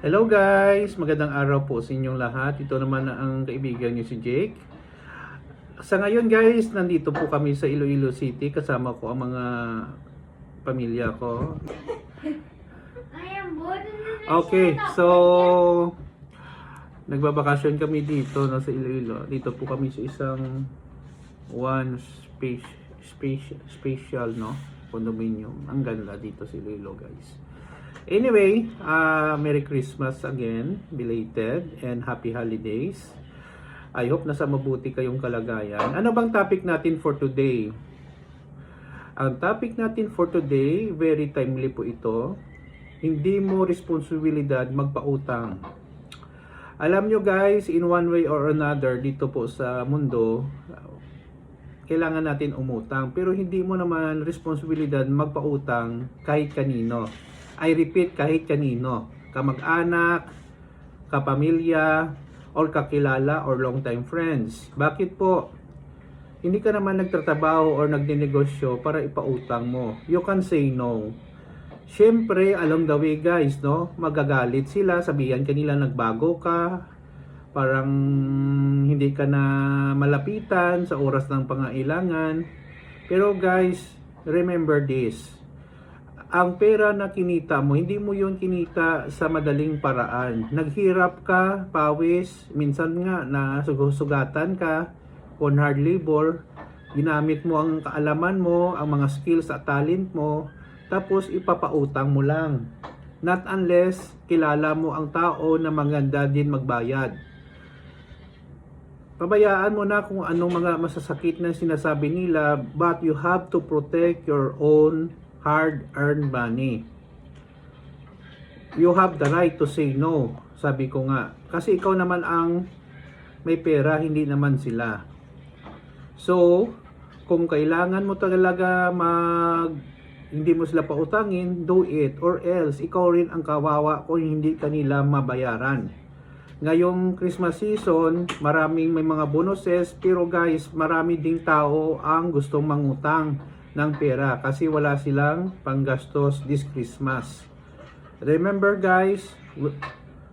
Hello guys! Magandang araw po sa inyong lahat. Ito naman ang kaibigan niyo si Jake. Sa ngayon guys, nandito po kami sa Iloilo City. Kasama ko ang mga pamilya ko. Okay, so nagbabakasyon kami dito no, sa Iloilo. Dito po kami sa isang special no, condominium. Ang ganda dito sa Iloilo guys. Anyway, Merry Christmas again, belated, and Happy Holidays. I hope nasa mabuti kayong kalagayan. Ano bang topic natin for today? Ang topic natin for today, very timely po ito. Hindi mo responsibilidad magpautang. Alam nyo guys, in one way or another, dito po sa mundo, kailangan natin umutang. Pero hindi mo naman responsibilidad magpautang kahit kanino. I repeat, kahit kanino, kamag-anak, kapamilya, or kakilala, or long-time friends. Bakit po? Hindi ka naman nagtatrabaho or nagdinegosyo para ipautang mo. You can say no. Siyempre, along the way guys, no, magagalit sila, sabihan kanila nagbago ka, parang hindi ka na malapitan sa oras ng pangailangan. Pero guys, remember this. Ang pera na kinita mo, hindi mo yun kinita sa madaling paraan. Naghirap ka, pawis, minsan nga na sugatan ka, on hard labor, ginamit mo ang kaalaman mo, ang mga skills at talent mo, tapos ipapautang mo lang. Not unless kilala mo ang tao na maganda din magbayad. Pabayaan mo na kung anong mga masasakit na sinasabi nila, but you have to protect your own hard-earned money. You have the right to say no, sabi ko nga. Kasi ikaw naman ang may pera, hindi naman sila. So, kung kailangan mo talaga hindi mo sila pautangin, do it. Or else, ikaw rin ang kawawa kung hindi kanila mabayaran. Ngayong Christmas season, maraming may mga bonuses, pero guys, marami ding tao ang gustong mangutang ng pera kasi wala silang panggastos this Christmas. Remember guys,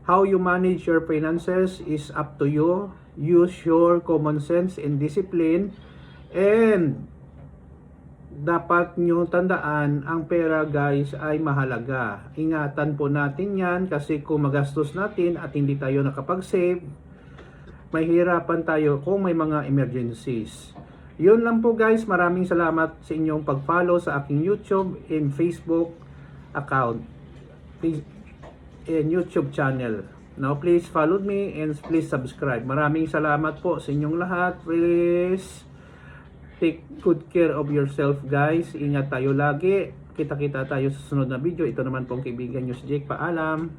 how you manage your finances is up to you. Use your common sense and discipline, and dapat nyo tandaan, ang pera guys ay mahalaga. Ingatan po natin yan kasi kung magastos natin at hindi tayo nakapag-save, mahirapan tayo kung may mga emergencies. Yun lang po guys, maraming salamat sa inyong pag-follow sa aking YouTube and Facebook account and YouTube channel. Now please follow me and please subscribe. Maraming salamat po sa inyong lahat. Please take good care of yourself guys. Ingat tayo lagi. Kita-kita tayo sa sunod na video. Ito naman pong kaibigan nyo si Jake. Paalam.